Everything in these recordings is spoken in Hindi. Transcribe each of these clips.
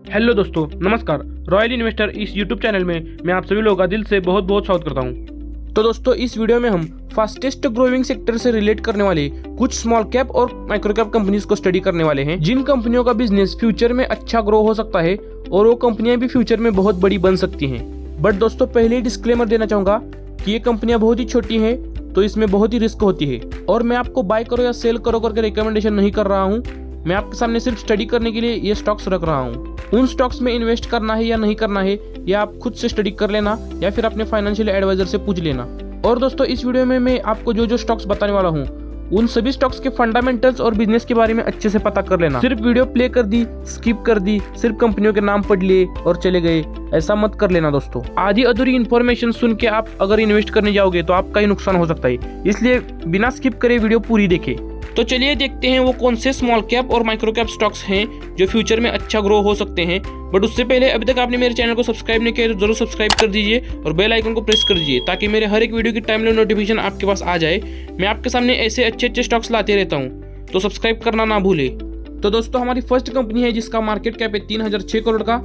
हेलो दोस्तों, नमस्कार। रॉयल इन्वेस्टर इस यूट्यूब चैनल में मैं आप सभी लोगों का दिल से बहुत बहुत स्वागत करता हूं। तो दोस्तों, इस वीडियो में हम फास्टेस्ट ग्रोइंग सेक्टर से रिलेट करने वाले कुछ स्मॉल कैप और माइक्रो कैप कंपनीज को स्टडी करने वाले हैं, जिन कंपनियों का बिजनेस फ्यूचर में अच्छा ग्रो हो सकता है और वो कंपनियां भी फ्यूचर में बहुत बड़ी बन सकती हैं। बट दोस्तों, पहले ही डिस्क्लेमर देना चाहूंगा कि ये कंपनियां बहुत ही छोटी हैं, तो इसमें बहुत ही रिस्क होती है और मैं आपको बाय करो या सेल करो करके रिकमेंडेशन नहीं कर रहा हूँ। मैं आपके सामने सिर्फ स्टडी करने के लिए ये स्टॉक्स रख रहा हूँ। उन स्टॉक्स में इन्वेस्ट करना है या नहीं करना है, या आप खुद से स्टडी कर लेना या फिर अपने फाइनेंशियल एडवाइजर से पूछ लेना। और दोस्तों, इस वीडियो में मैं आपको जो स्टॉक्स बताने वाला हूँ, उन सभी स्टॉक्स के फंडामेंटल्स और बिजनेस के बारे में अच्छे से पता कर लेना। सिर्फ वीडियो प्ले कर दी, स्किप कर दी, सिर्फ कंपनियों के नाम पढ़ लिए और चले गए, ऐसा मत कर लेना दोस्तों। आधी अधूरी इन्फॉर्मेशन सुन के आप अगर इन्वेस्ट करने जाओगे तो आपका ही नुकसान हो सकता है, इसलिए बिना स्किप करे वीडियो पूरी देखें। तो चलिए देखते हैं वो कौन से स्मॉल कैप और माइक्रो कैप स्टॉक्स हैं जो फ्यूचर में अच्छा ग्रो हो सकते हैं। बट उससे पहले अभी तक आपने मेरे चैनल को सब्सक्राइब नहीं किया तो जरूर सब्सक्राइब कर दीजिए और बेल आइकन को प्रेस कर दीजिए, ताकि मेरे हर एक वीडियो की टाइमली नोटिफिकेशन आपके पास आ जाए। मैं आपके सामने ऐसे अच्छे स्टॉक्स लाते रहता हूँ, तो सब्सक्राइब करना ना भूले। तो दोस्तों, हमारी फर्स्ट कंपनी है जिसका मार्केट कैप है 3006 करोड़ का।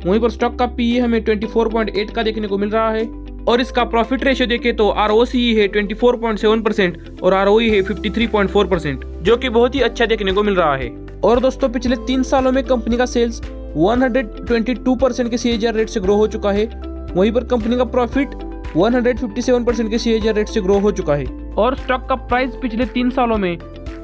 वहीं पर स्टॉक का पीई हमें 24.8 का देखने को मिल रहा है और इसका प्रॉफिट रेशियो देखें तो ROCE है 24.7% और ROE है 53.4%, जो कि बहुत ही अच्छा देखने को मिल रहा है। और दोस्तों, पिछले 3 सालों में कंपनी का सेल्स 122% के CAGR रेट से ग्रो हो चुका है। वहीं पर कंपनी का प्रॉफिट 157% के CAGR रेट से ग्रो हो चुका है और स्टॉक का प्राइस पिछले 3 सालों में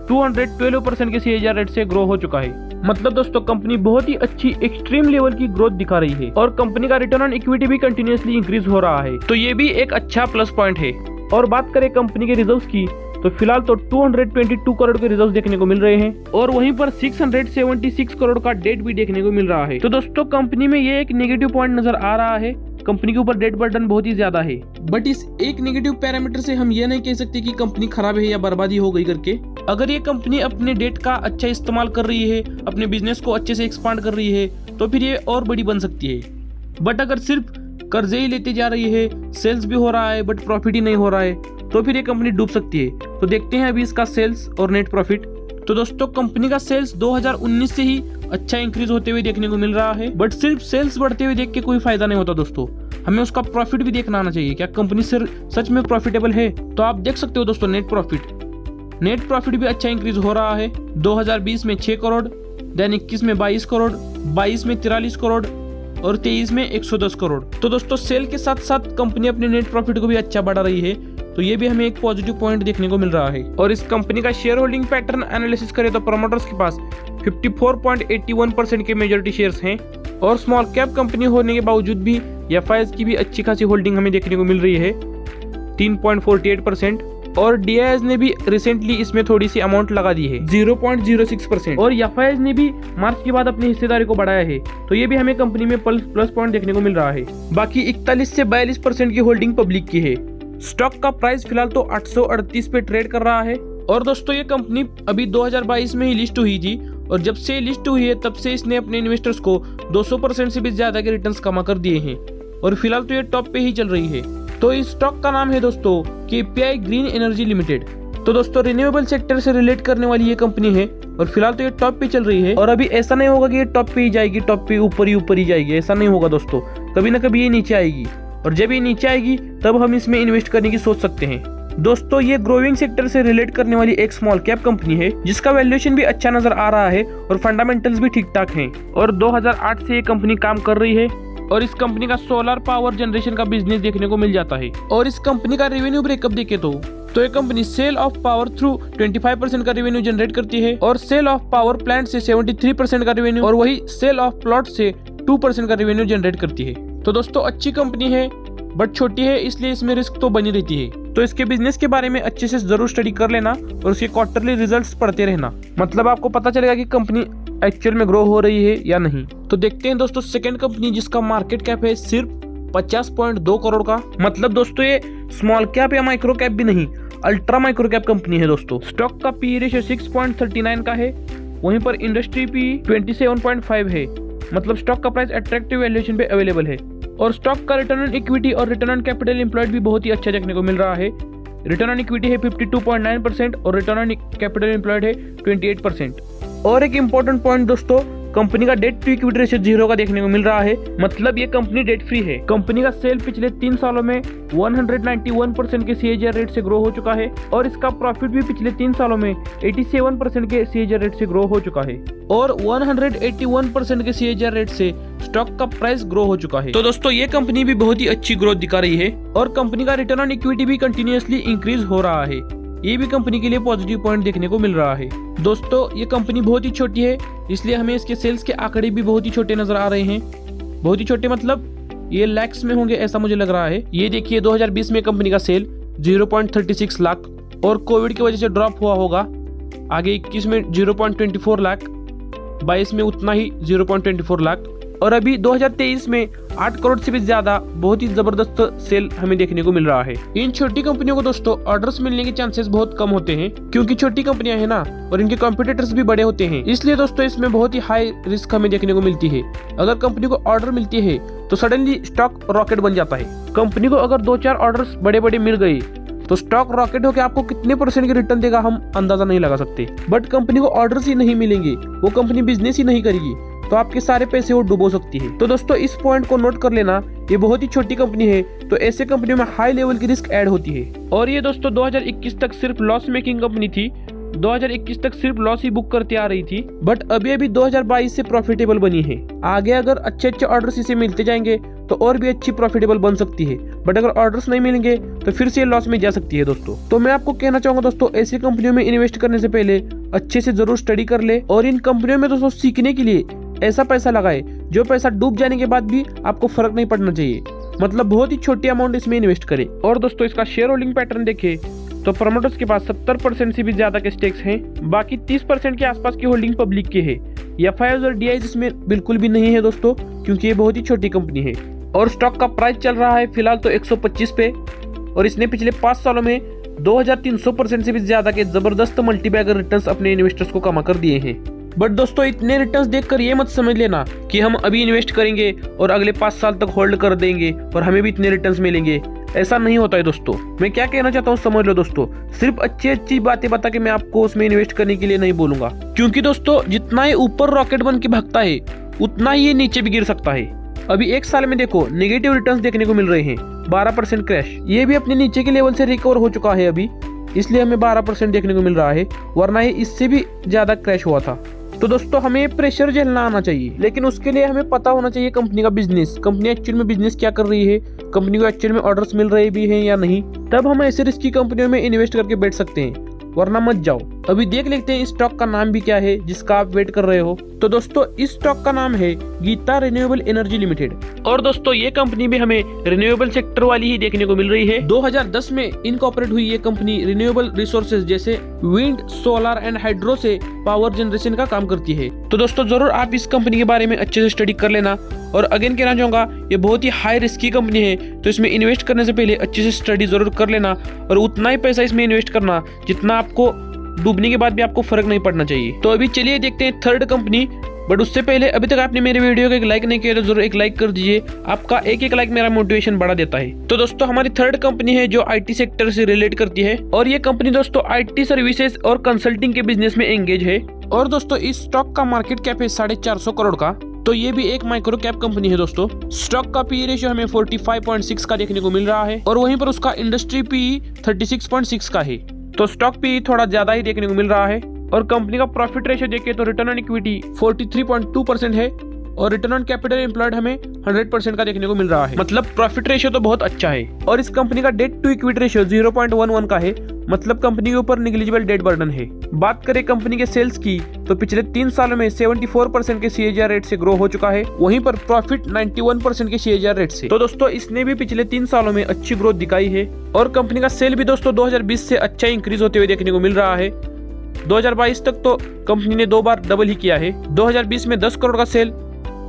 212% के CAGR रेट से ग्रो हो चुका है। मतलब दोस्तों, कंपनी बहुत ही अच्छी एक्सट्रीम लेवल की ग्रोथ दिखा रही है और कंपनी का रिटर्न ऑन इक्विटी भी कंटिन्यूअसली इंक्रीज हो रहा है, तो ये भी एक अच्छा प्लस पॉइंट है। और बात करें कंपनी के रिजर्व्स की, तो फिलहाल तो 222 करोड़ के रिजर्व देखने को मिल रहे हैं और वहीं पर 676 करोड़ का डेट भी देखने को मिल रहा है। तो दोस्तों, कंपनी में ये एक नेगेटिव पॉइंट नजर आ रहा है, कंपनी के ऊपर डेट बर्डन बहुत ही ज्यादा है। बट इस एक नेगेटिव पैरामीटर से हम ये नहीं कह सकते कि कंपनी खराब है या बर्बादी हो गई करके। अगर ये कंपनी अपने डेट का अच्छा इस्तेमाल कर रही है, अपने बिजनेस को अच्छे से एक्सपांड कर रही है, तो फिर ये और बड़ी बन सकती है। बट अगर सिर्फ कर्जे ही लेते जा रही है, सेल्स भी हो रहा है बट प्रॉफिट ही नहीं हो रहा है, तो फिर ये कंपनी डूब सकती है। तो देखते हैं अभी इसका सेल्स और नेट प्रॉफिट। तो दोस्तों, कंपनी का सेल्स 2019 से ही अच्छा इंक्रीज होते हुए देखने को मिल रहा है। बट सिर्फ सेल्स बढ़ते हुए देख के कोई फायदा नहीं होता दोस्तों, हमें उसका प्रॉफिट भी देखना आना चाहिए। क्या कंपनी सच में प्रॉफिटेबल है? तो आप देख सकते हो दोस्तों, नेट प्रॉफिट भी अच्छा इंक्रीज हो रहा है। 2020 में 6 करोड़, देन 21 में 22 करोड़, 22 में 43 करोड़ और 23 में 110 करोड़। तो दोस्तों, सेल के साथ साथ कंपनी अपने नेट प्रॉफिट को भी अच्छा बढ़ा रही है, तो ये भी हमें एक पॉजिटिव पॉइंट देखने को मिल रहा है। और इस कंपनी का शेयर होल्डिंग पैटर्न एनालिसिस करें तो प्रमोटर्स के पास 54.81% के मेजॉरिटी शेयर्स हैं और स्मॉल कैप कंपनी होने के बावजूद भी FIs की भी अच्छी खासी होल्डिंग हमें देखने को मिल रही है, 3.48%। और DIs ने भी रिसेंटली इसमें थोड़ी सी अमाउंट लगा दी है, 0.06%। और FIs ने भी मार्च के बाद अपनी हिस्सेदारी को बढ़ाया है, तो ये भी हमें कंपनी में प्लस पॉइंट देखने को मिल रहा है। बाकी 41 से 42% की होल्डिंग पब्लिक की है। स्टॉक का प्राइस फिलहाल तो 838 पे ट्रेड कर रहा है। और दोस्तों, ये कंपनी अभी 2022 में ही लिस्ट हुई थी और जब से लिस्ट हुई है तब से इसने अपने इन्वेस्टर्स को 200% से भी ज्यादा के रिटर्न्स कमा कर दिए हैं और फिलहाल तो ये टॉप पे ही चल रही है। तो इस स्टॉक का नाम है दोस्तों KPI ग्रीन एनर्जी लिमिटेड। तो दोस्तों, रिन्यूएबल सेक्टर से रिलेट करने वाली ये कंपनी है और फिलहाल तो ये टॉप पे चल रही है। और अभी ऐसा नहीं होगा कि ये टॉप पे ही जाएगी, टॉप पे ऊपर ही जाएगी, ऐसा नहीं होगा दोस्तों। कभी ना कभी ये नीचे आएगी और जब ये नीचे आएगी तब हम इसमें इन्वेस्ट करने की सोच सकते हैं। दोस्तों, ये ग्रोइंग सेक्टर से रिलेट करने वाली एक स्मॉल कैप कंपनी है जिसका वैल्यूएशन भी अच्छा नजर आ रहा है और फंडामेंटल्स भी ठीक ठाक हैं। और 2008 से ये कंपनी काम कर रही है और इस कंपनी का सोलर पावर जनरेशन का बिजनेस देखने को मिल जाता है। और इस कंपनी का रेवेन्यू ब्रेकअप देखे तो ये company sale of power through 25% का रेवेन्यू जनरेट करती है और सेल ऑफ पावर प्लांट से 73% का रेवेन्यू और वही सेल ऑफ प्लॉट से 2% का रेवेन्यू जनरेट करती है। तो दोस्तों, अच्छी कंपनी है बट छोटी है, इसलिए इसमें रिस्क तो बनी रहती है। तो इसके बिजनेस के बारे में अच्छे से जरूर स्टडी कर लेना और उसके क्वार्टरली रिजल्ट्स पढ़ते रहना, मतलब आपको पता चलेगा कि कंपनी एक्चुअल में ग्रो हो रही है या नहीं। तो देखते हैं दोस्तों, सेकंड कंपनी जिसका मार्केट कैप है सिर्फ 50.2 करोड़ का। मतलब दोस्तों, ये स्मॉल कैप या माइक्रो कैप भी नहीं, अल्ट्रा माइक्रो कैप कंपनी है दोस्तों। स्टॉक का पी रेशियो 6.39 का है, वहीं पर इंडस्ट्री पी 27.5 है। मतलब स्टॉक का प्राइस अट्रैक्टिव वैल्यूएशन पे अवेलेबल है और स्टॉक का रिटर्न ऑन इक्विटी और रिटर्न ऑन कैपिटल एम्प्लॉयड भी बहुत ही अच्छा देखने को मिल रहा है। रिटर्न ऑन इक्विटी है 52.9% और रिटर्न ऑन कैपिटल एम्प्लॉयड है 28%। और एक इम्पोर्टेंट पॉइंट दोस्तों, कंपनी का डेट टू इक्विटी रेशियो 0 का देखने को मिल रहा है, मतलब ये कंपनी डेट फ्री है। कंपनी का सेल पिछले 3 सालों में 191% के CAGR रेट से ग्रो हो चुका है और इसका प्रॉफिट भी पिछले 3 सालों में 87% के CAGR रेट से ग्रो हो चुका है और 181% के CAGR रेट से स्टॉक का प्राइस ग्रो हो चुका है। तो दोस्तों ये कंपनी भी बहुत ही अच्छी ग्रोथ दिखा रही है और कंपनी का रिटर्न ऑन इक्विटी भी कंटिन्यूअसली इंक्रीज हो रहा है। ये भी कंपनी के लिए पॉजिटिव पॉइंट देखने को मिल रहा है। दोस्तों ये कंपनी बहुत ही छोटी है, इसलिए हमें इसके सेल्स के आंकड़े भी बहुत ही छोटे नजर आ रहे हैं। बहुत ही छोटे मतलब ये लैक्स में होंगे ऐसा मुझे लग रहा है। ये देखिए 2020 में कंपनी का सेल 0.36 लाख और कोविड की वजह से ड्रॉप हुआ होगा। आगे 21 में 0.24 लाख, 22 में उतना ही 0.24 लाख और अभी 2023 में 8 करोड़ से भी ज्यादा बहुत ही जबरदस्त सेल हमें देखने को मिल रहा है। इन छोटी कंपनियों को दोस्तों ऑर्डर्स मिलने के चांसेस बहुत कम होते हैं क्योंकि छोटी कंपनियां हैं ना और इनके कॉम्पिटिटर्स भी बड़े होते हैं, इसलिए दोस्तों इसमें बहुत ही हाई रिस्क हमें देखने को मिलती है। अगर कंपनी को ऑर्डर मिलती है तो सडनली स्टॉक रॉकेट बन जाता है। कंपनी को अगर 2-4 ऑर्डर्स बड़े बड़े मिल गए तो स्टॉक रॉकेट होकर आपको कितने % की रिटर्न देगा हम अंदाजा नहीं लगा सकते। बट कंपनी को ऑर्डर्स ही नहीं मिलेंगे, वो कंपनी बिजनेस ही नहीं करेगी तो आपके सारे पैसे वो डुबो सकती है। तो दोस्तों इस पॉइंट को नोट कर लेना, ये बहुत ही छोटी कंपनी है तो ऐसे कंपनियों में हाई लेवल की रिस्क ऐड होती है। और ये दोस्तों 2021 तक सिर्फ लॉस मेकिंग कंपनी थी, 2021 तक सिर्फ लॉस ही बुक करते आ रही थी, बट अभी 2022 से प्रॉफिटेबल बनी है। आगे अगर अच्छे ऑर्डर्स इसे मिलते जाएंगे तो और भी अच्छी प्रॉफिटेबल बन सकती है, बट अगर ऑर्डर्स नहीं मिलेंगे तो फिर से लॉस में जा सकती है दोस्तों। तो मैं आपको कहना चाहूंगा दोस्तों ऐसी कंपनियों में इन्वेस्ट करने से पहले अच्छे से जरूर स्टडी कर ले और इन कंपनियों में दोस्तों सीखने के लिए ऐसा पैसा लगाए जो पैसा डूब जाने के बाद भी आपको फर्क नहीं पड़ना चाहिए, मतलब बहुत ही छोटी अमाउंट इसमें इन्वेस्ट करें। और दोस्तों इसका शेयर होल्डिंग पैटर्न देखें तो प्रमोटर्स के पास 70% से भी ज्यादा के स्टेक्स हैं, बाकी 30% के आसपास की होल्डिंग पब्लिक के है। FIIs और DIs इसमें बिल्कुल भी नहीं है दोस्तों क्योंकि ये बहुत ही छोटी कंपनी है। और स्टॉक का प्राइस चल रहा है फिलहाल तो 125 पे और इसने पिछले 5 सालों में 2300% से भी ज्यादा के जबरदस्त मल्टीबैगर रिटर्न्स अपने इन्वेस्टर्स को कमा कर दिए हैं। बट दोस्तों इतने रिटर्न्स देखकर ये मत समझ लेना कि हम अभी इन्वेस्ट करेंगे और अगले 5 साल तक होल्ड कर देंगे और हमें भी इतने रिटर्न्स मिलेंगे, ऐसा नहीं होता है दोस्तों। मैं क्या कहना चाहता हूँ समझ लो दोस्तों, सिर्फ अच्छी बातें बता के मैं आपको उसमें इन्वेस्ट करने के लिए नहीं बोलूंगा, क्योंकि दोस्तों जितना ही ऊपर रॉकेट बन के भागता है उतना ही ये नीचे भी गिर सकता है। अभी 1 साल में देखो नेगेटिव रिटर्न्स देखने को मिल रहे हैं, 12% क्रैश, ये भी अपने नीचे के लेवल से रिकवर हो चुका है अभी, इसलिए हमें 12% देखने को मिल रहा है, वरना ये इससे भी ज्यादा क्रैश हुआ था। तो दोस्तों हमें प्रेशर झेलना आना चाहिए, लेकिन उसके लिए हमें पता होना चाहिए कंपनी का बिजनेस, कंपनी एक्चुअल में बिजनेस क्या कर रही है, कंपनी को एक्चुअल में ऑर्डर्स मिल रहे भी हैं या नहीं, तब हम ऐसे रिस्की कंपनियों में इन्वेस्ट करके बैठ सकते हैं, वरना मत जाओ। अभी देख लेते हैं इस स्टॉक का नाम भी क्या है जिसका आप वेट कर रहे हो। तो दोस्तों इस स्टॉक का नाम है गीता रिन्यूएबल एनर्जी लिमिटेड और दोस्तों ये कंपनी भी हमें रिन्यूएबल सेक्टर वाली ही देखने को मिल रही है। 2010 में इनकॉर्पोरेट हुई ये कंपनी रिन्यूएबल रिसोर्सेज जैसे विंड, सोलर एंड हाइड्रो से पावर जनरेशन का काम करती है। तो दोस्तों जरूर आप इस कंपनी के बारे में अच्छे से स्टडी कर लेना और अगेन कहना चाहूंगा ये बहुत ही हाई रिस्की कंपनी है, तो इसमें इन्वेस्ट करने से पहले अच्छे से स्टडी जरूर कर लेना और उतना ही पैसा इसमें इन्वेस्ट करना जितना आपको डूबने के बाद भी आपको फर्क नहीं पड़ना चाहिए। तो अभी चलिए देखते हैं थर्ड कंपनी, बट उससे पहले अभी तक आपने मेरे वीडियो को एक लाइक नहीं किया तो जरूर एक लाइक कर दीजिए, आपका एक लाइक मेरा मोटिवेशन बढ़ा देता है। तो दोस्तों हमारी थर्ड कंपनी है जो IT सेक्टर से रिलेट करती है और ये कंपनी दोस्तों IT सर्विसेज और कंसल्टिंग के बिजनेस में एंगेज है। और दोस्तों इस स्टॉक का मार्केट कैप है 450 करोड़ का, तो ये भी एक माइक्रो कैप कंपनी है दोस्तों। स्टॉक का PE रेशियो हमें 45.6 का देखने को मिल रहा है और वहीं पर उसका इंडस्ट्री PE 36.6 का है, तो स्टॉक PE थोड़ा ज्यादा ही देखने को मिल रहा है। और कंपनी का प्रॉफिट रेशियो देखें तो रिटर्न ऑन इक्विटी 43.2% है और रिटर्न ऑन कैपिटल एम्प्लॉयड हमें 100% का देखने को मिल रहा है, मतलब प्रॉफिट रेशियो तो बहुत अच्छा है। और इस कंपनी का डेट टू इक्विटी रेशियो 0.11 का है, मतलब कंपनी के ऊपर निग्लिजिबल डेट बर्डन है। बात करें कंपनी के सेल्स की तो पिछले 3 सालों में 74% के CAGR रेट से ग्रो हो चुका है, वहीं पर प्रॉफिट 91% के CAGR रेट से। तो दोस्तों इसने भी पिछले 3 सालों में अच्छी ग्रोथ दिखाई है और कंपनी का सेल भी दोस्तों 2020 से अच्छा इंक्रीज होते हुए देखने को मिल रहा है। 2022 तक तो कंपनी ने 2 बार डबल ही किया है, 2020 में 10 करोड़ का सेल,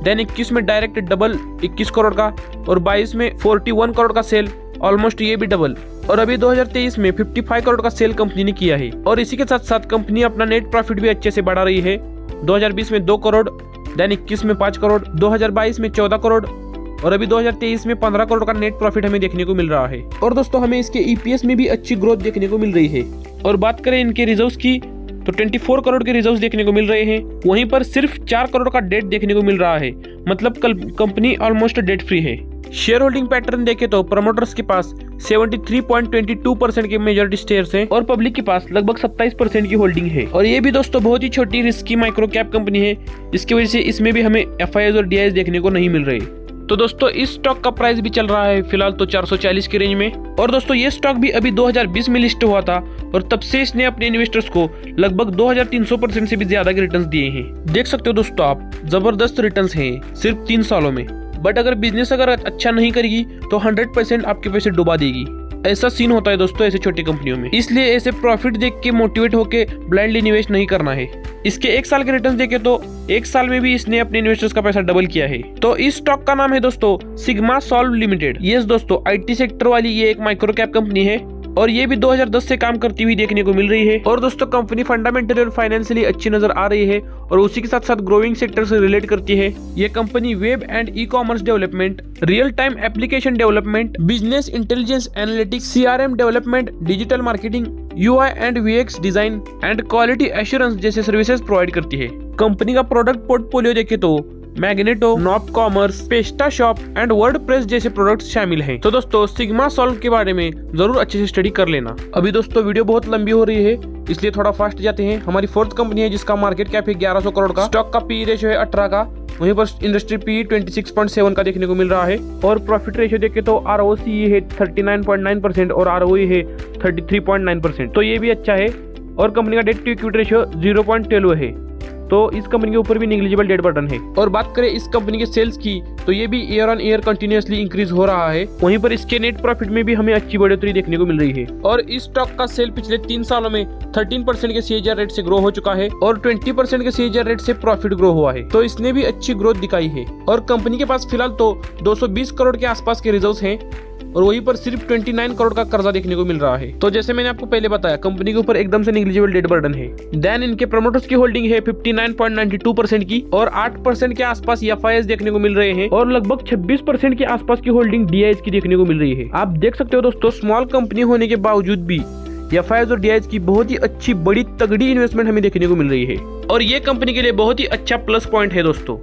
देन 21 में डायरेक्ट डबल 21 करोड़ का और 22 में 41 करोड़ का सेल, ऑलमोस्ट ये भी डबल, और अभी 2023 में 55 करोड़ का सेल कंपनी ने किया है। और इसी के साथ साथ कंपनी अपना नेट प्रॉफिट भी अच्छे से बढ़ा रही है, 2020 में 2 करोड़, देन 21 में 5 करोड़, 2022 में 14 करोड़ और अभी 2023 में 15 करोड़ का नेट प्रॉफिट हमें देखने को मिल रहा है। और दोस्तों हमें इसके EPS में भी अच्छी ग्रोथ देखने को मिल रही है। और बात करें इनके रिजर्व्स की तो 24 करोड़ के रिजर्व्स देखने को मिल रहे हैं। वहीं पर सिर्फ 4 करोड़ का डेट देखने को मिल रहा है, मतलब कंपनी ऑलमोस्ट डेट फ्री है। शेयर होल्डिंग पैटर्न देखें तो प्रमोटर्स के पास 73.22% के मेजॉरिटी शेयर्स हैं और पब्लिक के पास लगभग 27% की होल्डिंग है। और ये भी दोस्तों बहुत ही छोटी रिस्की माइक्रो कैप कंपनी है, जिसकी वजह से इसमें भी हमें FIIs और DIs देखने को नहीं मिल रहे। तो दोस्तों इस स्टॉक का प्राइस भी चल रहा है फिलहाल तो 440 के रेंज में। और दोस्तों ये स्टॉक भी अभी 2020 में लिस्ट हुआ था और तब से इसने अपने इन्वेस्टर्स को लगभग 2300% से भी ज्यादा के रिटर्न्स दिए हैं। देख सकते हो दोस्तों आप, जबरदस्त रिटर्न्स हैं सिर्फ 3 सालों में। बट अगर बिजनेस अगर अच्छा नहीं करेगी तो 100% आपके पैसे डुबा देगी। ऐसा सीन होता है दोस्तों ऐसे छोटी कंपनियों में, इसलिए ऐसे प्रॉफिट देख के मोटिवेट होके ब्लाइंडली निवेश नहीं करना है। इसके 1 साल के रिटर्न देखे तो 1 साल में भी इसने अपने इन्वेस्टर्स का पैसा डबल किया है। तो इस स्टॉक का नाम है दोस्तों सिग्मा सॉल्व लिमिटेड। यस दोस्तों, IT सेक्टर वाली ये एक माइक्रो कैप कंपनी है और ये भी 2010 से काम करती हुई देखने को मिल रही है। और दोस्तों कंपनी फंडामेंटली और फाइनेंशियली अच्छी नजर आ रही है और उसी के साथ साथ ग्रोइंग सेक्टर से रिलेट करती है। ये company web and e-commerce development, real time application development, business intelligence analytics, CRM development, digital marketing, UI and VX design and quality assurance जैसे सर्विसेज प्रोवाइड करती है। कंपनी का प्रोडक्ट पोर्टफोलियो देखे तो Magento, nop commerce, Presta shop and WordPress जैसे प्रोडक्ट्स शामिल हैं। तो दोस्तों सिग्मा सॉल्व के बारे में जरूर अच्छे से स्टडी कर लेना। अभी दोस्तों वीडियो बहुत लंबी हो रही है, इसलिए थोड़ा फास्ट जाते हैं। हमारी 4th कंपनी है जिसका मार्केट कैप है 1100 करोड़ का, स्टॉक का PE रेशियो है 18 का, वहीं पर इंडस्ट्री PE 26.7 का देखने को मिल रहा है। और प्रॉफिट रेशियो देखे तो ROCE है 39.9% और ROE है 33.9%, तो ये भी अच्छा है। और कंपनी का डेट टू इक्विटी रेशियो 0.12 है, तो इस कंपनी के ऊपर भी नेग्लिजिबल डेट बर्डन है। और बात करें इस कंपनी के सेल्स की तो ये भी year on year continuously increase हो रहा है। वहीं पर इसके नेट प्रॉफिट में भी हमें अच्छी बढ़ोतरी देखने को मिल रही है। और इस स्टॉक का सेल पिछले 3 सालों में 13% के CAGR रेट से ग्रो हो चुका है और 20% के CAGR रेट से प्रॉफिट ग्रो हुआ है, तो इसने भी अच्छी ग्रोथ दिखाई है। और कंपनी के पास फिलहाल तो 220 करोड़ के आसपास के रिजर्व्स हैं और वहीं पर सिर्फ 29 करोड़ का कर्जा देखने को मिल रहा है। तो जैसे मैंने आपको पहले बताया, कंपनी के ऊपर एकदम से नेग्लिजिबल डेट बर्डन है। देन इनके प्रमोटर्स की होल्डिंग है 59.92% की और 8% के आसपास FIIs देखने को मिल रहे हैं और लगभग 26% के आसपास की होल्डिंग DIs की देखने को मिल रही है। आप देख सकते हो दोस्तों, स्मॉल कंपनी होने के बावजूद भी FIIs और DIs की बहुत ही अच्छी बड़ी तगड़ी इन्वेस्टमेंट हमें देखने को मिल रही है और ये कंपनी के लिए बहुत ही अच्छा प्लस पॉइंट है दोस्तों।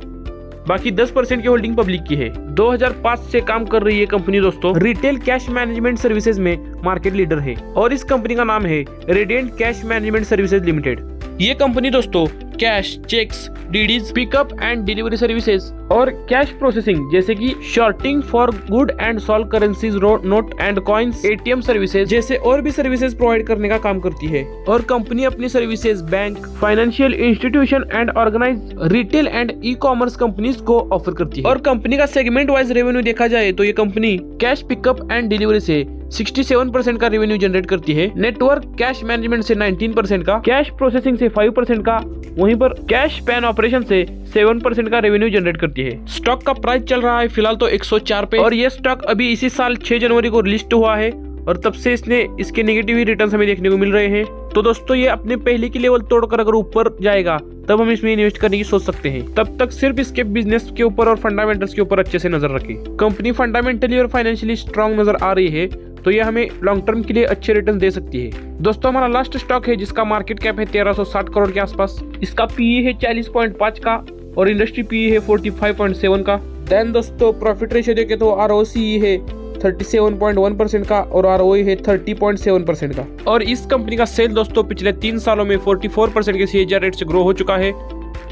बाकी 10% की होल्डिंग पब्लिक की है। 2005 से काम कर रही है कंपनी दोस्तों, रिटेल कैश मैनेजमेंट सर्विसेज में मार्केट लीडर है और इस कंपनी का नाम है Radiant Cash management Services Limited. ये कंपनी दोस्तों cash, cheques, DDs, pickup and delivery services और कैश प्रोसेसिंग जैसे कि sorting for good and soiled currencies, note and coins, ATM services जैसे और भी सर्विसेज प्रोवाइड करने का काम करती है। और कंपनी अपनी services bank, financial institution and organise retail and e-commerce companies को ऑफर करती है। और कंपनी का सेगमेंट वाइज रेवेन्यू देखा जाए तो ये company cash pickup and delivery से 67% का रेवेन्यू जनरेट करती है, नेटवर्क कैश मैनेजमेंट से 19% का, कैश प्रोसेसिंग से 5% का, वहीं पर कैश पैन ऑपरेशन से 7% का रेवेन्यू जनरेट करती है। स्टॉक का प्राइस चल रहा है फिलहाल तो 104 पे और ये स्टॉक अभी इसी साल 6 जनवरी को लिस्ट हुआ है और तब से इसके नेगेटिव ही रिटर्न्स हमें देखने को मिल रहे हैं। तो दोस्तों ये अपने पहले की लेवल तोड़कर अगर ऊपर जाएगा तब हम इसमें इन्वेस्ट करने की सोच सकते हैं। तब तक सिर्फ इसके बिजनेस के ऊपर और फंडामेंटल्स के ऊपर अच्छे से नजर रखें। कंपनी फंडामेंटली और फाइनेंशियली स्ट्रांग नजर आ रही है, तो ये हमें लॉन्ग टर्म के लिए अच्छे रिटर्न दे सकती है। दोस्तों हमारा लास्ट स्टॉक है जिसका मार्केट कैप है 1360 करोड़ के आसपास, इसका PE है 40.5 का और इंडस्ट्री PE है 45.7 का। देन दोस्तों प्रॉफिट रेशियो देखे तो ROCE है 37.1% का और ROE है 30.7% का। और इस कंपनी का सेल दोस्तों पिछले 3 सालों में 44% के CAGR रेट से ग्रो हो चुका है,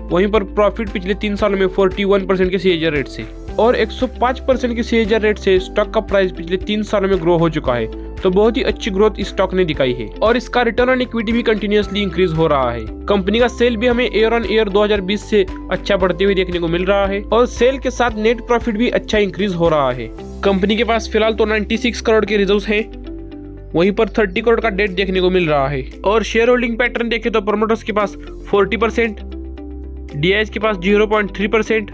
वहीं पर प्रॉफिट पिछले 3 सालों में 41% के CAGR रेट से और 105% के CAGR रेट से स्टॉक का प्राइस पिछले 3 सालों में ग्रो हो चुका है, तो बहुत ही अच्छी ग्रोथ इस स्टॉक ने दिखाई है। और इसका रिटर्न ऑन इक्विटी भी कंटिन्यूअसली इंक्रीज हो रहा है। कंपनी का सेल भी हमें ईयर ऑन ईयर 2020 से अच्छा बढ़ते हुए देखने को मिल रहा है और सेल के साथ नेट प्रॉफिट भी अच्छा इंक्रीज हो रहा है। कंपनी के पास फिलहाल तो 96 करोड़ के रिजर्व्स हैं, वहीं पर 30 करोड़ का डेट देखने को मिल रहा है। और शेयर होल्डिंग पैटर्न देखें तो प्रमोटर्स के पास 40%, DIs के पास 0.3%,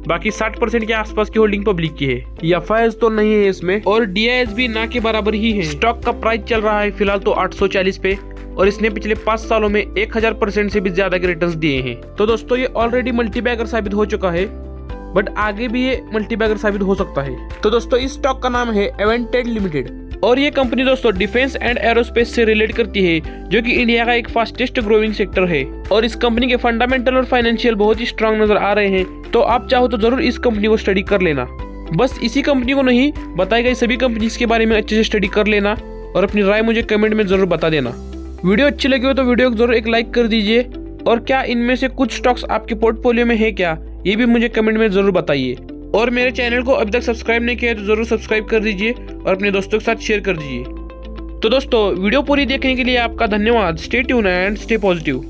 बाकी 60% के आसपास की होल्डिंग पब्लिक की है। FIIs तो नहीं है इसमें और DIs भी ना के बराबर ही है। स्टॉक का प्राइस चल रहा है फिलहाल तो 840 पे और इसने पिछले 5 सालों में 1000% से भी ज्यादा के रिटर्न्स दिए हैं। तो दोस्तों ये ऑलरेडी मल्टीबैगर साबित हो चुका है, बट आगे भी ये मल्टीबैगर साबित हो सकता है। तो दोस्तों इस स्टॉक का नाम है एवेंटेड लिमिटेड। और ये कंपनी दोस्तों डिफेंस एंड एरोस्पेस से रिलेट करती है, जो कि इंडिया का एक फास्टेस्ट ग्रोइंग सेक्टर है। और इस कंपनी के फंडामेंटल और फाइनेंशियल बहुत ही स्ट्रांग नजर आ रहे हैं। तो आप चाहो तो जरूर इस कंपनी को स्टडी कर लेना। बस इसी कंपनी को नहीं, बताई गई सभी कंपनीज के बारे में अच्छे से स्टडी कर लेना और अपनी राय मुझे कमेंट में जरूर बता देना। वीडियो अच्छी लगी हो तो वीडियो को जरूर एक लाइक कर दीजिए, और क्या इनमें से कुछ स्टॉक्स आपके पोर्टफोलियो में है क्या, ये भी मुझे कमेंट में जरूर बताइए। और मेरे चैनल को अभी तक सब्सक्राइब नहीं किया है तो जरूर सब्सक्राइब कर दीजिए और अपने दोस्तों के साथ शेयर कर दीजिए। तो दोस्तों वीडियो पूरी देखने के लिए आपका धन्यवाद। Stay tuned and stay positive.